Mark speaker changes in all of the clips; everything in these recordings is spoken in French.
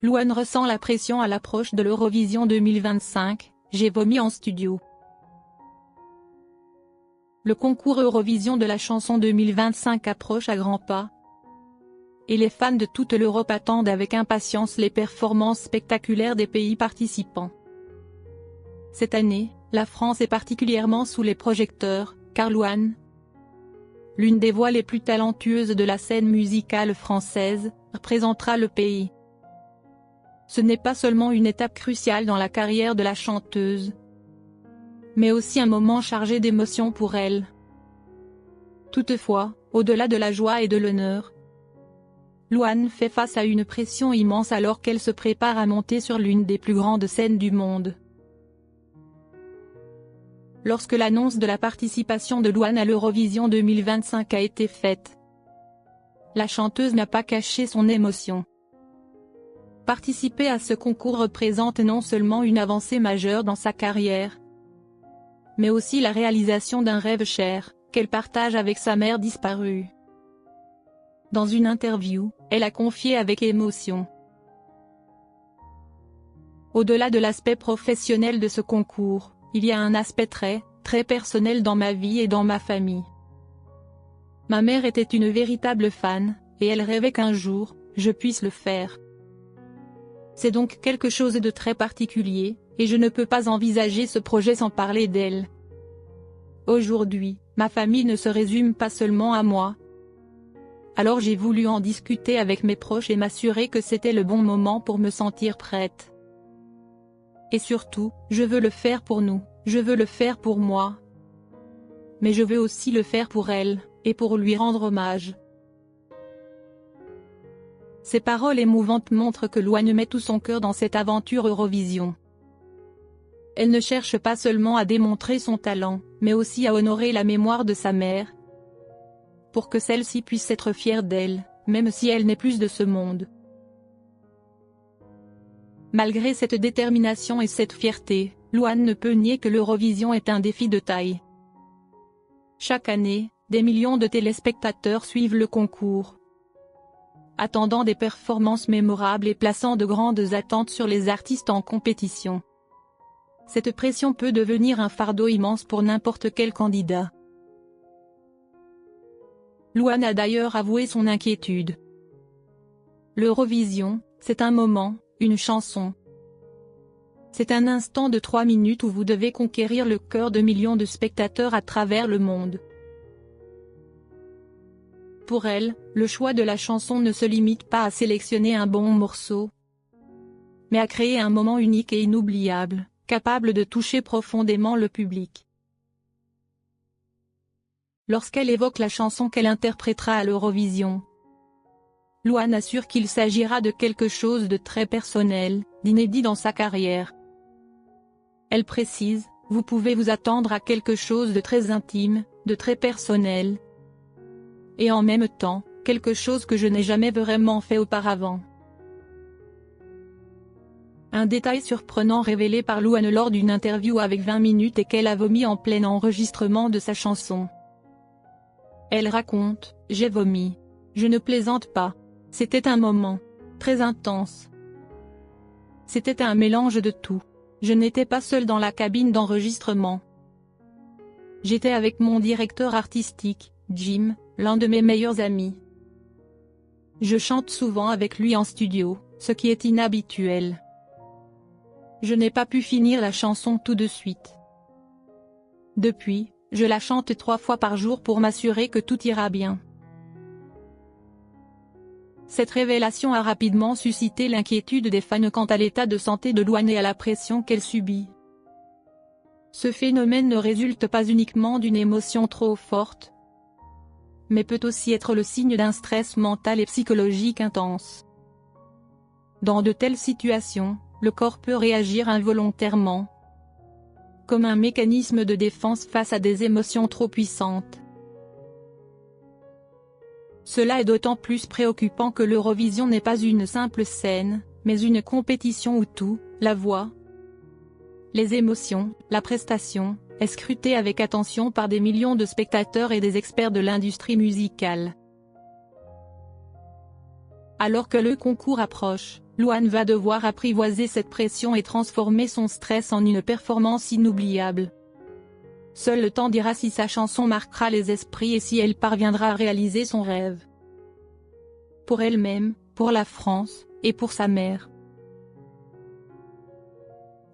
Speaker 1: Louane ressent la pression à l'approche de l'Eurovision 2025, j'ai vomi en studio. Le concours Eurovision de la chanson 2025 approche à grands pas. Et les fans de toute l'Europe attendent avec impatience les performances spectaculaires des pays participants. Cette année, la France est particulièrement sous les projecteurs, car Louane, l'une des voix les plus talentueuses de la scène musicale française, représentera le pays. Ce n'est pas seulement une étape cruciale dans la carrière de la chanteuse, mais aussi un moment chargé d'émotions pour elle. Toutefois, au-delà de la joie et de l'honneur, Louane fait face à une pression immense alors qu'elle se prépare à monter sur l'une des plus grandes scènes du monde. Lorsque l'annonce de la participation de Louane à l'Eurovision 2025 a été faite, la chanteuse n'a pas caché son émotion. Participer à ce concours représente non seulement une avancée majeure dans sa carrière, mais aussi la réalisation d'un rêve cher, qu'elle partage avec sa mère disparue. Dans une interview, elle a confié avec émotion. Au-delà de l'aspect professionnel de ce concours, il y a un aspect très personnel dans ma vie et dans ma famille. Ma mère était une véritable fan, et elle rêvait qu'un jour, je puisse le faire. C'est donc quelque chose de très particulier, et je ne peux pas envisager ce projet sans parler d'elle. Aujourd'hui, ma famille ne se résume pas seulement à moi. Alors j'ai voulu en discuter avec mes proches et m'assurer que c'était le bon moment pour me sentir prête. Et surtout, je veux le faire pour nous, je veux le faire pour moi. Mais je veux aussi le faire pour elle, et pour lui rendre hommage. Ces paroles émouvantes montrent que Louane met tout son cœur dans cette aventure Eurovision. Elle ne cherche pas seulement à démontrer son talent, mais aussi à honorer la mémoire de sa mère, pour que celle-ci puisse être fière d'elle, même si elle n'est plus de ce monde. Malgré cette détermination et cette fierté, Louane ne peut nier que l'Eurovision est un défi de taille. Chaque année, des millions de téléspectateurs suivent le concours, attendant des performances mémorables et plaçant de grandes attentes sur les artistes en compétition. Cette pression peut devenir un fardeau immense pour n'importe quel candidat. Louane a d'ailleurs avoué son inquiétude. L'Eurovision, c'est un moment, une chanson. C'est un instant de 3 minutes où vous devez conquérir le cœur de millions de spectateurs à travers le monde. Pour elle, le choix de la chanson ne se limite pas à sélectionner un bon morceau, mais à créer un moment unique et inoubliable, capable de toucher profondément le public. Lorsqu'elle évoque la chanson qu'elle interprétera à l'Eurovision, Louane assure qu'il s'agira de quelque chose de très personnel, d'inédit dans sa carrière. Elle précise, vous pouvez vous attendre à quelque chose de très intime, de très personnel, et en même temps, quelque chose que je n'ai jamais vraiment fait auparavant. Un détail surprenant révélé par Louane lors d'une interview avec 20 minutes est qu'elle a vomi en plein enregistrement de sa chanson. Elle raconte, « J'ai vomi. Je ne plaisante pas. C'était un moment très intense. C'était un mélange de tout. Je n'étais pas seule dans la cabine d'enregistrement. J'étais avec mon directeur artistique, Jim, l'un de mes meilleurs amis. Je chante souvent avec lui en studio, ce qui est inhabituel. Je n'ai pas pu finir la chanson tout de suite. Depuis, je la chante 3 fois par jour pour m'assurer que tout ira bien. » Cette révélation a rapidement suscité l'inquiétude des fans quant à l'état de santé de Louane et à la pression qu'elle subit. Ce phénomène ne résulte pas uniquement d'une émotion trop forte, mais peut aussi être le signe d'un stress mental et psychologique intense. Dans de telles situations, le corps peut réagir involontairement, comme un mécanisme de défense face à des émotions trop puissantes. Cela est d'autant plus préoccupant que l'Eurovision n'est pas une simple scène, mais une compétition où tout, la voix, les émotions, la prestation, est scrutée avec attention par des millions de spectateurs et des experts de l'industrie musicale. Alors que le concours approche, Louane va devoir apprivoiser cette pression et transformer son stress en une performance inoubliable. Seul le temps dira si sa chanson marquera les esprits et si elle parviendra à réaliser son rêve. Pour elle-même, pour la France, et pour sa mère.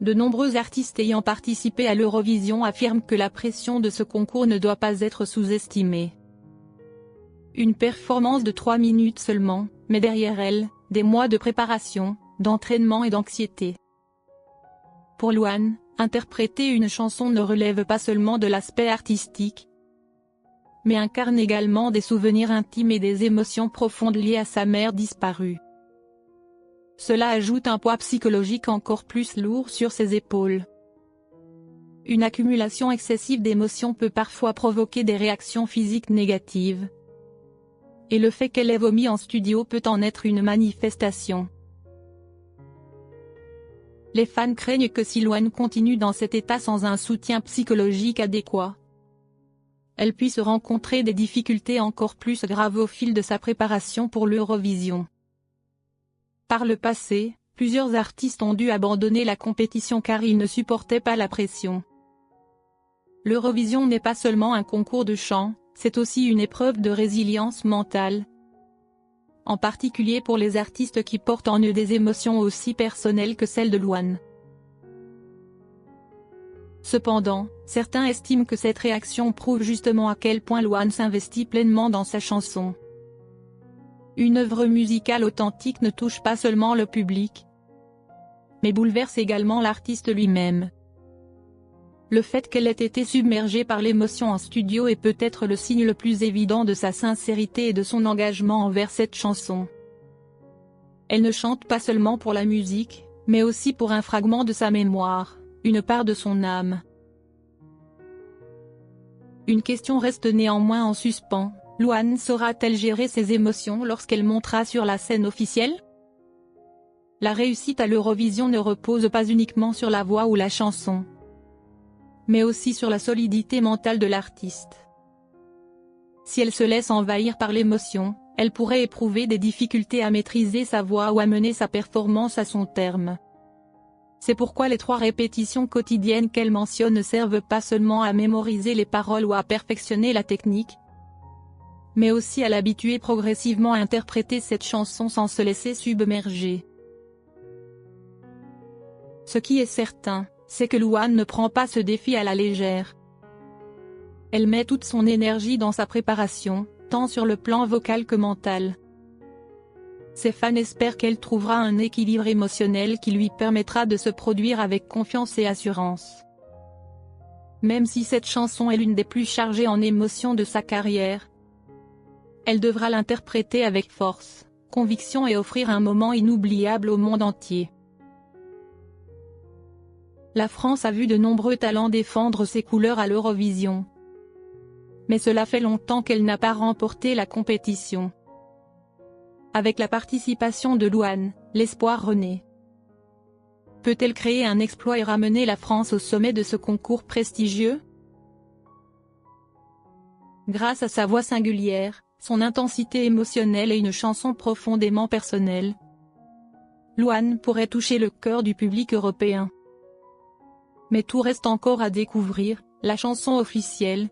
Speaker 1: De nombreux artistes ayant participé à l'Eurovision affirment que la pression de ce concours ne doit pas être sous-estimée. Une performance de 3 minutes seulement, mais derrière elle, des mois de préparation, d'entraînement et d'anxiété. Pour Louane, interpréter une chanson ne relève pas seulement de l'aspect artistique, mais incarne également des souvenirs intimes et des émotions profondes liées à sa mère disparue. Cela ajoute un poids psychologique encore plus lourd sur ses épaules. Une accumulation excessive d'émotions peut parfois provoquer des réactions physiques négatives. Et le fait qu'elle ait vomi en studio peut en être une manifestation. Les fans craignent que si Louane continue dans cet état sans un soutien psychologique adéquat, elle puisse rencontrer des difficultés encore plus graves au fil de sa préparation pour l'Eurovision. Par le passé, plusieurs artistes ont dû abandonner la compétition car ils ne supportaient pas la pression. L'Eurovision n'est pas seulement un concours de chant, c'est aussi une épreuve de résilience mentale. En particulier pour les artistes qui portent en eux des émotions aussi personnelles que celles de Louane. Cependant, certains estiment que cette réaction prouve justement à quel point Louane s'investit pleinement dans sa chanson. Une œuvre musicale authentique ne touche pas seulement le public, mais bouleverse également l'artiste lui-même. Le fait qu'elle ait été submergée par l'émotion en studio est peut-être le signe le plus évident de sa sincérité et de son engagement envers cette chanson. Elle ne chante pas seulement pour la musique, mais aussi pour un fragment de sa mémoire, une part de son âme. Une question reste néanmoins en suspens. Louane saura-t-elle gérer ses émotions lorsqu'elle montera sur la scène officielle? La réussite à l'Eurovision ne repose pas uniquement sur la voix ou la chanson, mais aussi sur la solidité mentale de l'artiste. Si elle se laisse envahir par l'émotion, elle pourrait éprouver des difficultés à maîtriser sa voix ou à mener sa performance à son terme. C'est pourquoi les 3 répétitions quotidiennes qu'elle mentionne ne servent pas seulement à mémoriser les paroles ou à perfectionner la technique, mais aussi à l'habituer progressivement à interpréter cette chanson sans se laisser submerger. Ce qui est certain, c'est que Louane ne prend pas ce défi à la légère. Elle met toute son énergie dans sa préparation, tant sur le plan vocal que mental. Ses fans espèrent qu'elle trouvera un équilibre émotionnel qui lui permettra de se produire avec confiance et assurance. Même si cette chanson est l'une des plus chargées en émotions de sa carrière, elle devra l'interpréter avec force, conviction et offrir un moment inoubliable au monde entier. La France a vu de nombreux talents défendre ses couleurs à l'Eurovision. Mais cela fait longtemps qu'elle n'a pas remporté la compétition. Avec la participation de Louane, l'espoir renaît. Peut-elle créer un exploit et ramener la France au sommet de ce concours prestigieux? Grâce à sa voix singulière, son intensité émotionnelle et une chanson profondément personnelle, Louane pourrait toucher le cœur du public européen. Mais tout reste encore à découvrir, la chanson officielle,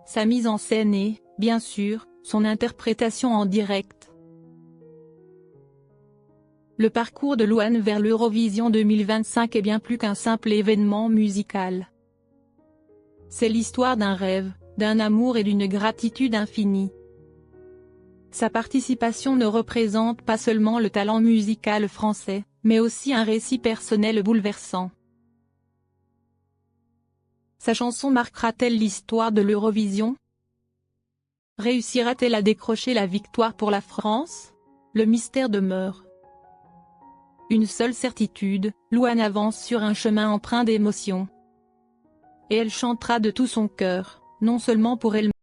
Speaker 1: sa mise en scène et, bien sûr, son interprétation en direct. Le parcours de Louane vers l'Eurovision 2025 est bien plus qu'un simple événement musical. C'est l'histoire d'un rêve, d'un amour et d'une gratitude infinie. Sa participation ne représente pas seulement le talent musical français, mais aussi un récit personnel bouleversant. Sa chanson marquera-t-elle l'histoire de l'Eurovision? Réussira-t-elle à décrocher la victoire pour la France? Le mystère demeure. Une seule certitude, Louane avance sur un chemin empreint d'émotion. Et elle chantera de tout son cœur, non seulement pour elle,